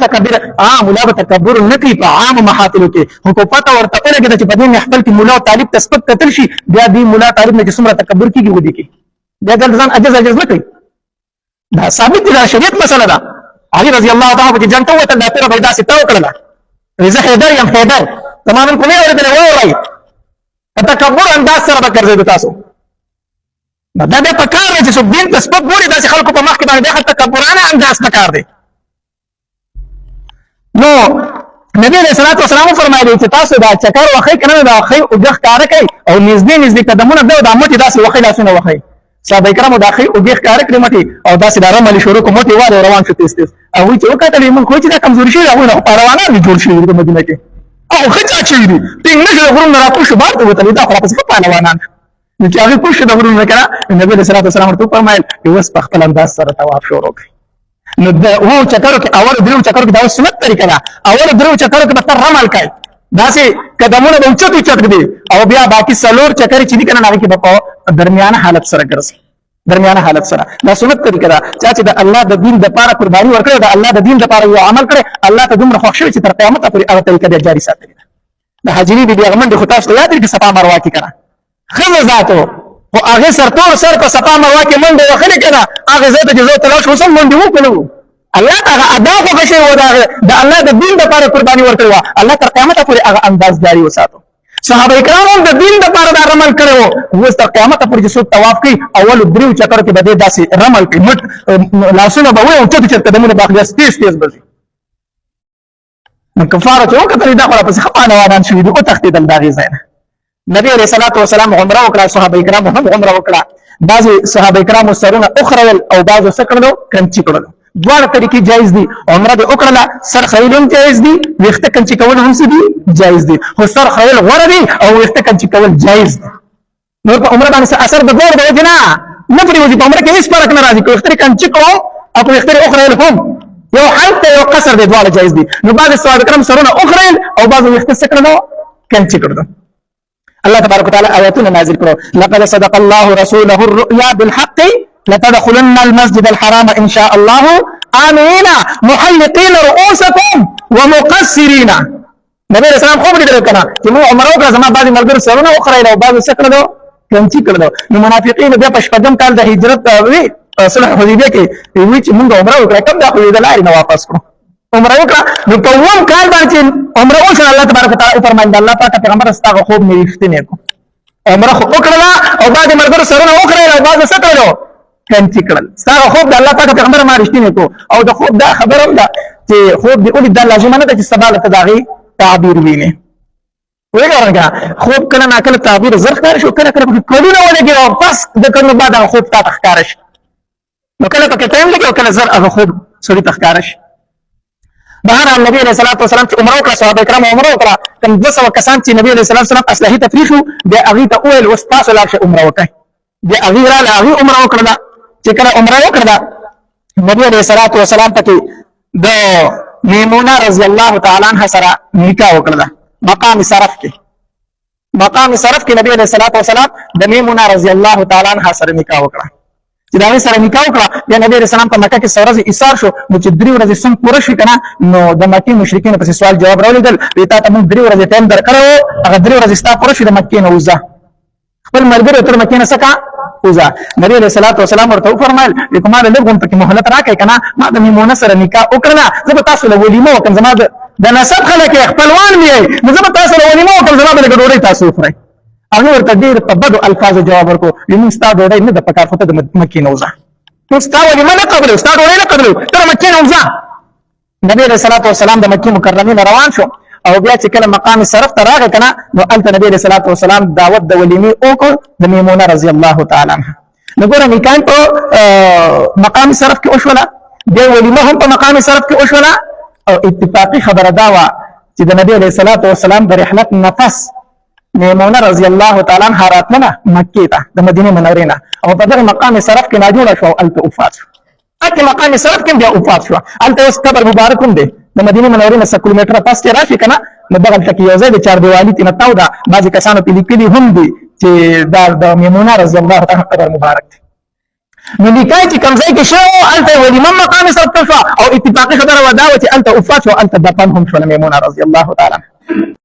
تکبر مولا به تکبر نه کوي په عام محافلو کې خو کو پته ورته ولګېده چې په دې محفل کې مولا او طالب ته سپک کتل شي بیا دې مولا طالب نه چې څومره تکبر کېږي ودې کې بیا دلته ځان عجز نه کوي دا ثابت دي دا شریعت مسله ده علي رضی الله تعالی عنہ چې جنت وته د پیره پیدا سي تاو کړل زه حیدر یم حیدر تمام کو نه اورېدل وایي تکبر انداز سره به ګرځي تاسو دا به پکار چې څوک دین ته سپک ګوري داسې خلکو په مخ کې باندې د تکبرانه انداز پکار دی نو نبی علیہ الصلوۃ والسلام فرمایلی چې تاسو دا چکر وخی کنه دا وخی او ځخ کار کوي او نږدې قدمونه د مټي داسې وخی لاسونه وخی صحابه کرام دا خی او ځخ کار کړی مټي او داسې دارم علی شروع کوم مټي واره روان شو تیز تیز او چې وکړل موږ خو چې دا کمزوري شي او نه روانه دي جوړ شي د مدینه کې او خچا چي دي څنګه چې غرونه راکو شو بار ته وته دا خو په څه پهلوانان چې هغه کوشش د غرونه کړه نبی علیہ الصلوۃ والسلام ورته فرمایل چې وس په خپل انداز سره طواف شروع کړي نو دا هو چکرو کې اول درو چکرو کې دا سنت طریقه ده اول درو چکرو کې به رمل کوي داسې قدمونه به اوچت دي او بیا باقي سلور چکر چې دي کنه هغه کې په درمیانه حالت سره ګرځي درمیانه حالت سره دا سنت طریقه ده چې د الله د دین د پاره قرباني ورکړي دا الله د دین د پاره یو عمل کړي الله ته دومره خوښ شي چې تر قیامت پورې هغه طریقه جاری ساتي د حجری بي غمن د خطاف ته یاد لري چې صفا مروه کې کړه خزه ذاتو او هغه سر په صفا مروه کې منډه وخلې کړه هغه ذات چې زو تلاش وسم منډه وکړو الله تعالی ادا خو شي و دا الله د دین لپاره قرباني ورکړو الله تر قیامت پورې هغه انداز جاری وساتو صحابه کرام د دین لپاره دا عمل کړو و تر قیامت پورې چې څوک طواف کوي اول درو چکر کې بده داسې رمل کوي مټ لاسونه به وي او چې قدمونه باخلي تیز بزي کفاره چې وکړه دا خو په خپانه وادان شوی او تختیدل دا غي زینه نبی علیہ الصلوۃ والسلام عمره وکړه صحابه کرام هم عمره وکړه بعضی صحابه کرام سرونه اخرل او بعضو سکړلو کنچی کړلو دواړه طریقې جایز دي عمره د وکړه سر خیلون جایز دي وخته کنچی کول هم دي جایز دي خو سر خیل غوړه دي او وخته کنچی کول جایز دي نو په عمره باندې اثر د ګور دی نه نه پرې وځي په عمره کې هیڅ فرق نه راځي کوي وخته کنچی کوو او وخته اخرل هم یو حالت یو قصر دی دواړه جایز دي نو بعض صحابه کرام سرونه اخرل او بعضو وخته سکړلو کنچی کړلو الله تبارك وتعالى آياتنا نازل كرو لقد صدق الله رسوله الرؤيا بالحق لتدخلن المسجد الحرام إن شاء الله آمنين محلقين رؤوسكم ومقصرين نبي الإسلام خوب دي كنا كمو عمره وكذا زمان بعض ملګر سرونه وخره او بعض سکړو کنچی کړو نو منافقین بیا په شپږم کال د هجرت وی صلح حدیبیه کې وی چې موږ عمره وکړه کوم د خو د لارې نه واپس کړو عمره وکړه نو په ووم کال باندې عمره وکړه الله تبارک وتعالى فرمایي الله پاک پیغمبر استغه خوب نه رښتینه کو عمره وکړه او بعد مرګ سرونه وکړه او بعد سکړو کنچی کړل استغه خوب د الله پاک پیغمبر ما رښتینه کو او د خوب دا خبره ده چې خوب دی اولي د لازم نه ده چې سباله تداغي تعبیر ویني وګورئ خوب کله ناکله تعبیر زرخ کار شو کله کلونه ولګي او پس د کله بعد خوب تا تخکار شي نو کله پکې ټایم لګي او کله زر هغه خوب سړي تخکار شي بهر نبی علیہ الصلوۃ والسلام چې عمره وکړه صحابه کرام عمره وکړه کوم 200 کسان چې نبی علیہ الصلوۃ والسلام اصلاحي تفریح د اغي ته اول واستاس لا شي عمره وکړه د اغي را لا اغي عمره وکړه چې کله عمره وکړه نبی علیہ الصلوۃ والسلام پکې د میمونه رضی الله تعالی عنها سره نکاح وکړه مقام صرف کې نبی علیہ الصلوۃ والسلام د میمونه رضی الله تعالی عنها سره نکاح وکړه چې دا سره نکاح وکړه یا نبی رسول الله په مکه کې سورز ایثار شو نو چې 3 ورځې سم پوره شي کنه نو د مکه مشرکین په سوال جواب راولېدل وتا ته موږ 3 ورځې ټایم درکړو هغه 3 ورځې ستا پوره شي د مکه نه وځه خپل ملګری تر مکه نه سکا وځه نبی رسول الله والسلام ورته فرمایل کومه له کوم پکې مهلت راکې کنه ما د میمونه سره نکاح وکړه زه به تاسو له ولیمه وکم زما د نسب خلک خپلوان مې نو زه به تاسو له ولیمه وکم زما به ګډوډي تاسو خورئ هغه ورته ډېر په بدو الفاظ جواب ورکړو یمن ستا ډوډۍ نه د پکار خو ته د مکې نه وځه نو ستا ولیمه نه قبلو ستا ډوډۍ نه قبلو تر مکې نه وځه نبی علیہ الصلوۃ والسلام د مکې مکرمه نه روان شو او بیا چې کله مقام صرف ته راغی کنه نو الته نبی علیہ الصلوۃ والسلام دعوت د ولیمه وکړ د میمونه رضی الله تعالی عنها نو ګوره نکاح په مقام صرف کې وشوله د ولیمه هم په مقام صرف کې وشوله او اتفاقی خبره دا و چې د نبی علیہ الصلوۃ والسلام د رحلت نفس میمونه رضی الله تعالی عنها راتله مکې ته د مدینه منورې نه او په دغه مقام صرف کې ناجوړه شو الته وفات شو اته مقام صرف کې بیا وفات شو الته اوس قبر مبارک هم دی د مدینه منورې نه 100 کیلومتره پاس کې راشي کنه نو دغه تک یو ځای د چار دیوالي تنه تاو دا بعضی کسانو په لیکلي هم دي چې دا د میمونه رضی الله تعالی قبر مبارک دی نو نکاح چې کوم ځای کې شوی هلته یې ولیمه مقام یې ثبت شوه او اتفاقي خبره وه دا وه چې هلته وفات شو هلته دفن هم شوله میمونه رضی الله تعالی عنها